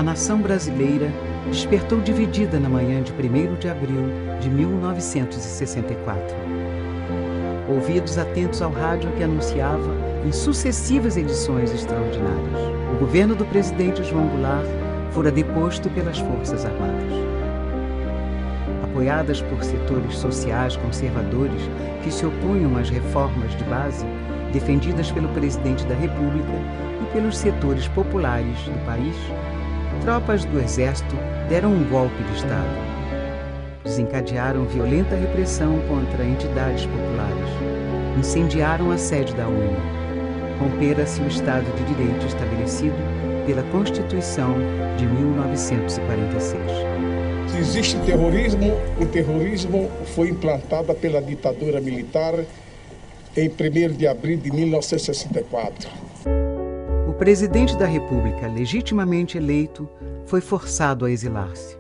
a nação brasileira despertou dividida na manhã de 1º de abril de 1964. Ouvidos atentos ao rádio que anunciava em sucessivas edições extraordinárias: o governo do presidente João Goulart fora deposto pelas Forças Armadas. Apoiadas por setores sociais conservadores que se opunham às reformas de base defendidas pelo presidente da República e pelos setores populares do país, tropas do Exército deram um golpe de Estado. Desencadearam violenta repressão contra entidades populares. Incendiaram a sede da ONU. Rompera-se o Estado de Direito estabelecido pela Constituição de 1946. Se existe terrorismo, o terrorismo foi implantado pela ditadura militar em 1º de abril de 1964. O presidente da República, legitimamente eleito, foi forçado a exilar-se.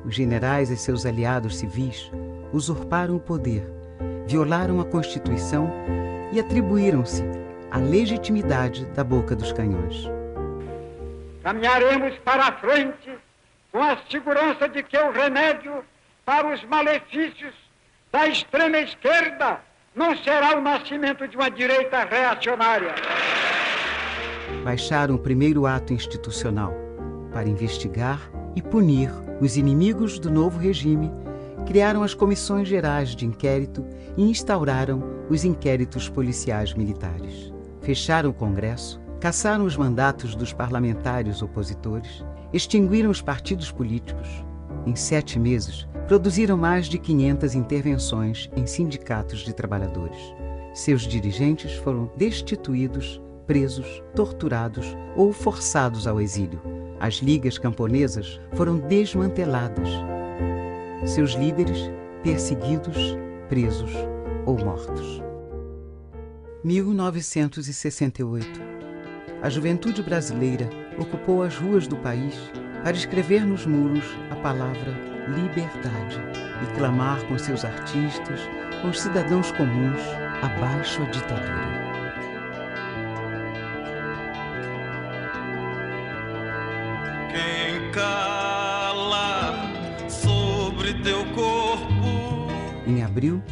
Os generais e seus aliados civis usurparam o poder, violaram a Constituição e atribuíram-se a legitimidade da boca dos canhões. Caminharemos para a frente com a segurança de que o remédio para os malefícios da extrema esquerda não será o nascimento de uma direita reacionária. Baixaram o primeiro ato institucional para investigar e punir os inimigos do novo regime, criaram as comissões gerais de inquérito e instauraram os inquéritos policiais militares. Fecharam o Congresso, cassaram os mandatos dos parlamentares opositores, extinguiram os partidos políticos. Em 7 meses, produziram mais de 500 intervenções em sindicatos de trabalhadores. Seus dirigentes foram destituídos, presos, torturados ou forçados ao exílio. As ligas camponesas foram desmanteladas. Seus líderes perseguidos, presos ou mortos. 1968. A juventude brasileira ocupou as ruas do país para escrever nos muros a palavra liberdade e clamar com seus artistas, com os cidadãos comuns, abaixo a ditadura. Quem cala sobre teu corpo. Em abril,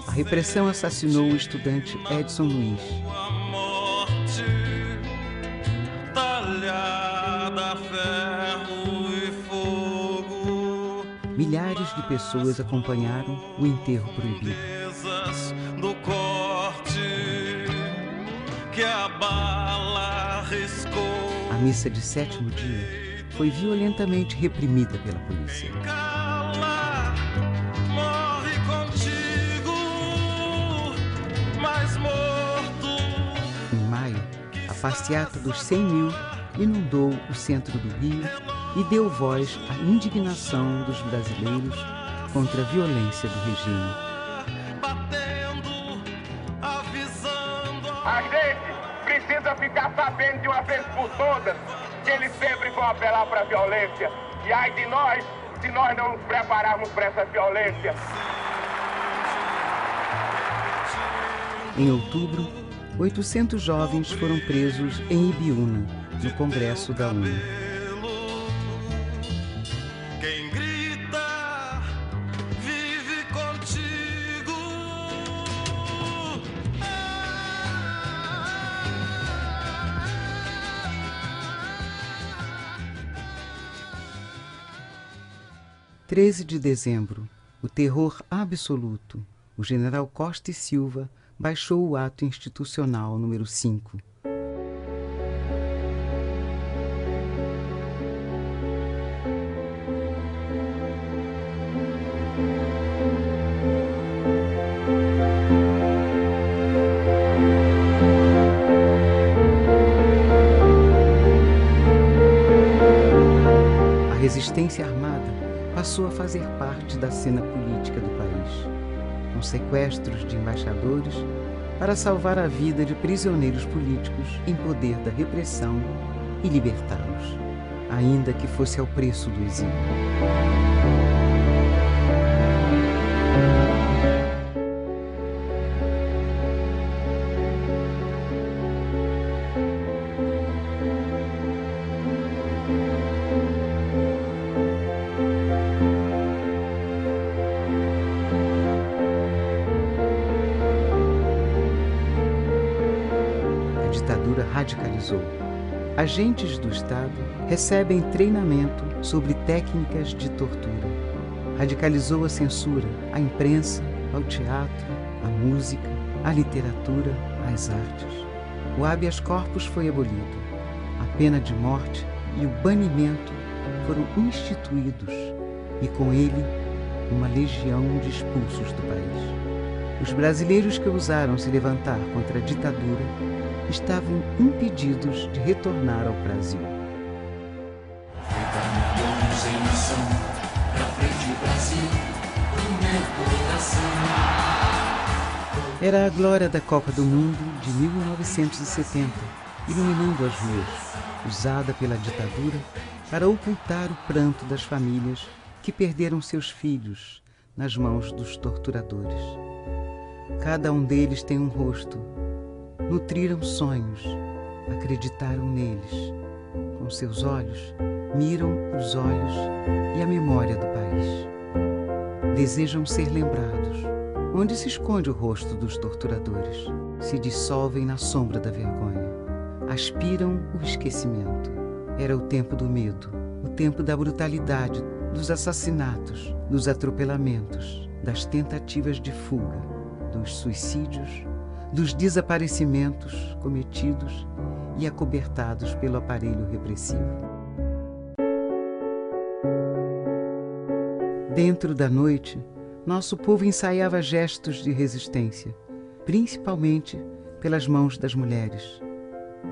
a repressão assassinou o estudante Edson Luiz. A morte talhada a ferro e fogo. Milhares de pessoas acompanharam o enterro proibido. Presas do corte que a bala riscou. A missa de 7º dia foi violentamente reprimida pela polícia. Cala, morre contigo, mais morto. Em maio, a passeata dos 100 mil inundou o centro do Rio e deu voz à indignação dos brasileiros contra a violência do regime. Batendo, avisando. A gente precisa ficar sabendo de uma vez por todas que eles sempre vão apelar para a violência. E ai de nós, se nós não nos prepararmos para essa violência. Em outubro, 800 jovens foram presos em Ibiúna, no Congresso da ONU. Quem grita, vive contigo. Ah! 13 de dezembro, o terror absoluto. O general Costa e Silva baixou o ato institucional número 5. A resistência armada passou a fazer parte da cena política do país, com sequestros de embaixadores para salvar a vida de prisioneiros políticos em poder da repressão e libertá-los, ainda que fosse ao preço do exílio. radicalizou. Agentes do Estado recebem treinamento sobre técnicas de tortura. Radicalizou a censura à imprensa, ao teatro, à música, à literatura, às artes. O habeas corpus foi abolido. A pena de morte e o banimento foram instituídos e, com ele, uma legião de expulsos do país. Os brasileiros que ousaram se levantar contra a ditadura estavam impedidos de retornar ao Brasil. Era a glória da Copa do Mundo de 1970, iluminando as ruas, usada pela ditadura para ocultar o pranto das famílias que perderam seus filhos nas mãos dos torturadores. Cada um deles tem um rosto. Nutriram sonhos, acreditaram neles. Com seus olhos, miram os olhos e a memória do país. Desejam ser lembrados. Onde se esconde o rosto dos torturadores? Se dissolvem na sombra da vergonha. Aspiram o esquecimento. Era o tempo do medo, o tempo da brutalidade, dos assassinatos, dos atropelamentos, das tentativas de fuga, dos suicídios, dos desaparecimentos cometidos e acobertados pelo aparelho repressivo. Dentro da noite, nosso povo ensaiava gestos de resistência, principalmente pelas mãos das mulheres.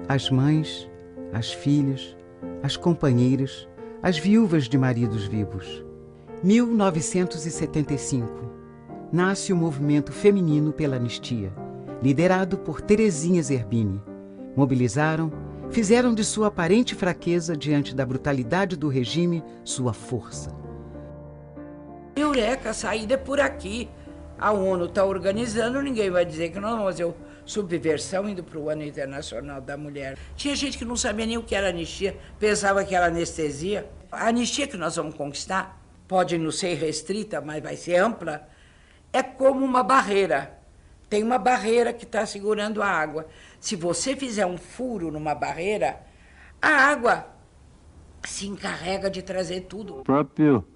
As mães, as filhas, as companheiras, as viúvas de maridos vivos. 1975. Nasce o movimento feminino pela anistia, liderado por Terezinha Zerbini. Mobilizaram, fizeram de sua aparente fraqueza diante da brutalidade do regime sua força. Eureka, a saída é por aqui. A ONU está organizando, ninguém vai dizer que nós vamos fazer subversão indo para o Ano Internacional da Mulher. Tinha gente que não sabia nem o que era anistia, pensava que era anestesia. A anistia que nós vamos conquistar pode não ser restrita, mas vai ser ampla. É como uma barreira. Tem uma barreira que está segurando a água. Se você fizer um furo numa barreira, a água se encarrega de trazer tudo. O próprio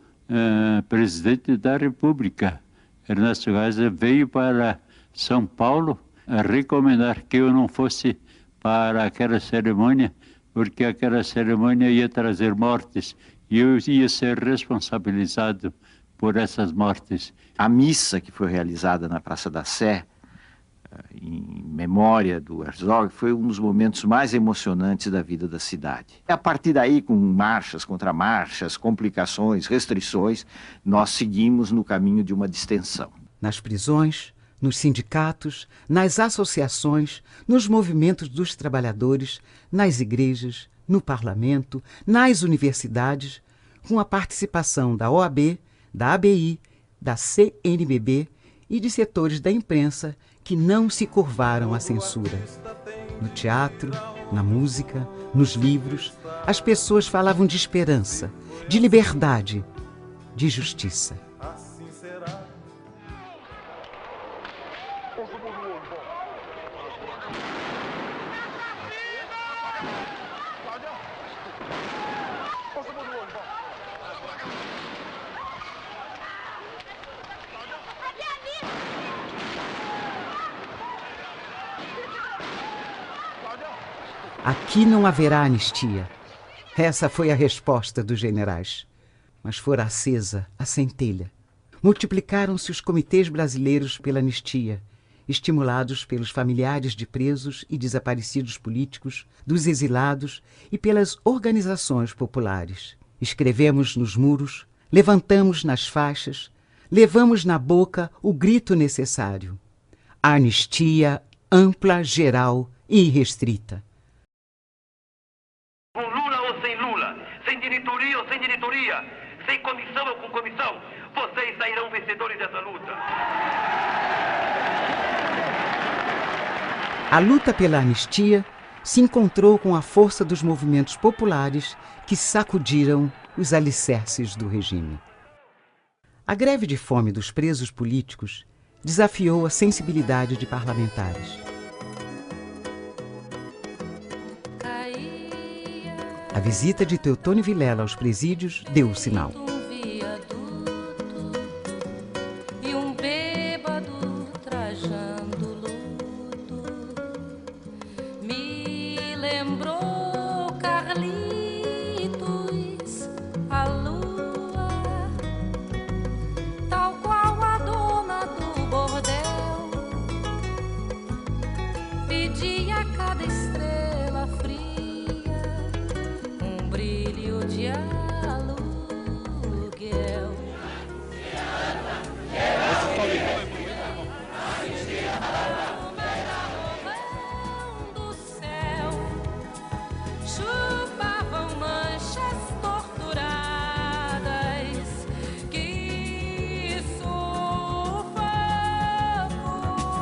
presidente da República, Ernesto Geisel, veio para São Paulo a recomendar que eu não fosse para aquela cerimônia, porque aquela cerimônia ia trazer mortes e eu ia ser responsabilizado por essas mortes. A missa que foi realizada na Praça da Sé, em memória do Herzog, foi um dos momentos mais emocionantes da vida da cidade. A partir daí, com marchas, contramarchas, complicações, restrições, nós seguimos no caminho de uma distensão. Nas prisões, nos sindicatos, nas associações, nos movimentos dos trabalhadores, nas igrejas, no parlamento, nas universidades, com a participação da OAB, da ABI, da CNBB e de setores da imprensa que não se curvaram à censura. No teatro, na música, nos livros, as pessoas falavam de esperança, de liberdade, de justiça. Aqui não haverá anistia. Essa foi a resposta dos generais. Mas fora acesa a centelha. Multiplicaram-se os comitês brasileiros pela anistia, estimulados pelos familiares de presos e desaparecidos políticos, dos exilados e pelas organizações populares. Escrevemos nos muros, levantamos nas faixas, levamos na boca o grito necessário. A anistia ampla, geral e irrestrita. Com Lula ou sem Lula, sem diretoria ou sem diretoria, sem comissão ou com comissão, vocês sairão vencedores dessa luta. A luta pela anistia se encontrou com a força dos movimentos populares que sacudiram os alicerces do regime. A greve de fome dos presos políticos desafiou a sensibilidade de parlamentares. A visita de Teotônio Vilela aos presídios deu o sinal.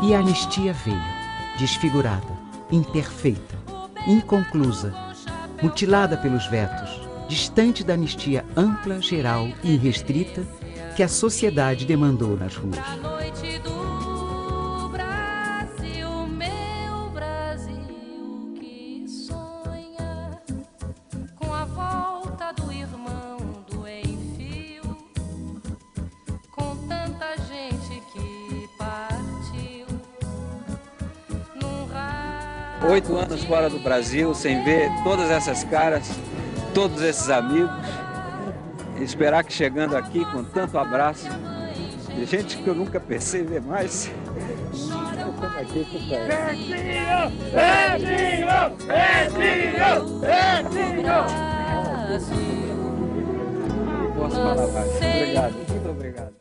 E a anistia veio, desfigurada, imperfeita, inconclusa, mutilada pelos vetos, distante da anistia ampla, geral e irrestrita que a sociedade demandou nas ruas. Oito anos fora do Brasil, sem ver todas essas caras, todos esses amigos, e esperar que chegando aqui com tanto abraço, de gente que eu nunca pensei ver mais. Não posso falar mais. Obrigado, muito obrigado.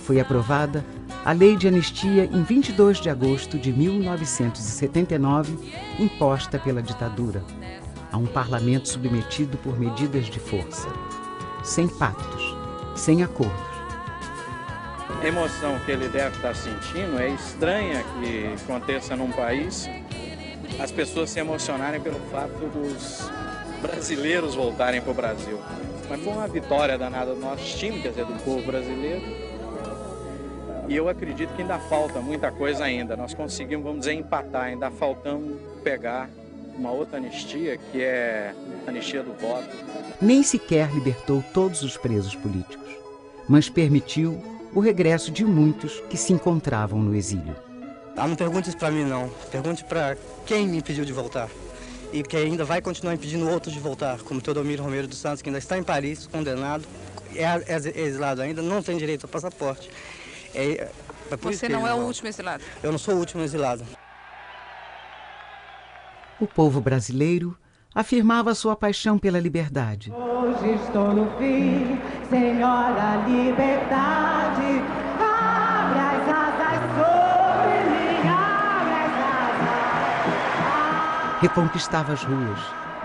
Foi aprovada a Lei de Anistia em 22 de agosto de 1979, imposta pela ditadura, a um parlamento submetido por medidas de força, sem pactos, sem acordos. A emoção que ele deve estar sentindo é estranha que aconteça num país as pessoas se emocionarem pelo fato dos brasileiros voltarem para o Brasil. Mas foi uma vitória danada do nosso time, quer dizer, do povo brasileiro. E eu acredito que ainda falta muita coisa ainda. Nós conseguimos, vamos dizer, empatar. Ainda faltamos pegar uma outra anistia, que é a anistia do voto. Nem sequer libertou todos os presos políticos, mas permitiu o regresso de muitos que se encontravam no exílio. Não pergunte isso para mim, não. Pergunte para quem me impediu de voltar. E que ainda vai continuar impedindo outros de voltar, como Teodomiro Romero dos Santos, que ainda está em Paris, condenado, é exilado ainda, não tem direito ao passaporte. Você não é o último exilado? Eu não sou o último exilado. O povo brasileiro afirmava sua paixão pela liberdade. Hoje estou no fim, Senhora Liberdade, abre as asas sobre mim, abre as asas. Reconquistava as ruas,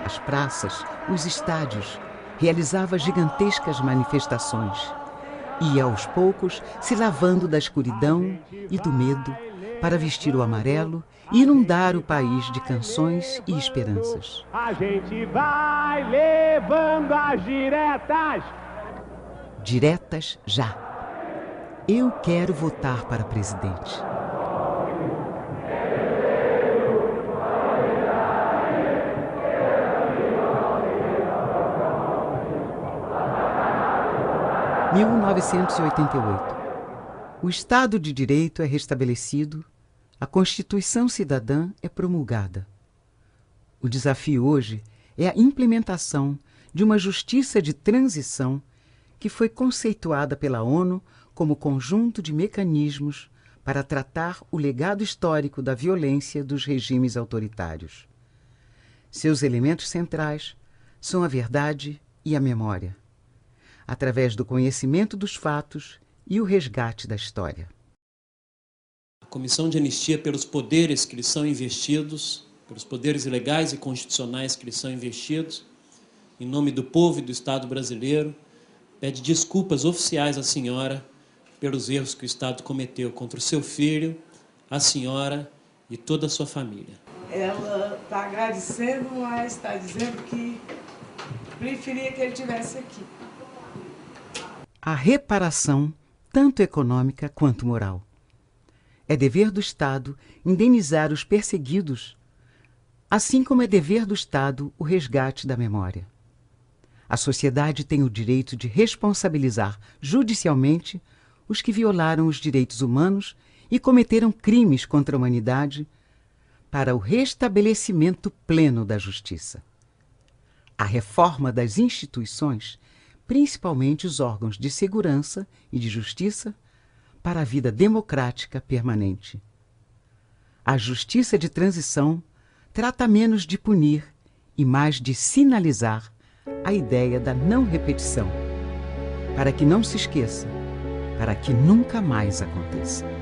as praças, os estádios, realizava gigantescas manifestações. Ia aos poucos se lavando da escuridão e do medo para vestir o amarelo e inundar o país de canções e esperanças. A gente vai levando as diretas. Diretas já. Eu quero votar para presidente. Em 1988. O Estado de Direito é restabelecido, a Constituição Cidadã é promulgada. O desafio hoje é a implementação de uma justiça de transição que foi conceituada pela ONU como conjunto de mecanismos para tratar o legado histórico da violência dos regimes autoritários. Seus elementos centrais são a verdade e a memória, através do conhecimento dos fatos e o resgate da história. A Comissão de Anistia, pelos poderes que lhes são investidos, pelos poderes legais e constitucionais que lhes são investidos, em nome do povo e do Estado brasileiro, pede desculpas oficiais à senhora pelos erros que o Estado cometeu contra o seu filho, a senhora e toda a sua família. Ela Está agradecendo, mas está dizendo que preferia que ele estivesse aqui. A reparação, tanto econômica quanto moral. É dever do Estado indenizar os perseguidos, assim como é dever do Estado o resgate da memória. A sociedade tem o direito de responsabilizar judicialmente os que violaram os direitos humanos e cometeram crimes contra a humanidade para o restabelecimento pleno da justiça. A reforma das instituições, principalmente os órgãos de segurança e de justiça, para a vida democrática permanente. A justiça de transição trata menos de punir e mais de sinalizar a ideia da não repetição, para que não se esqueça, para que nunca mais aconteça.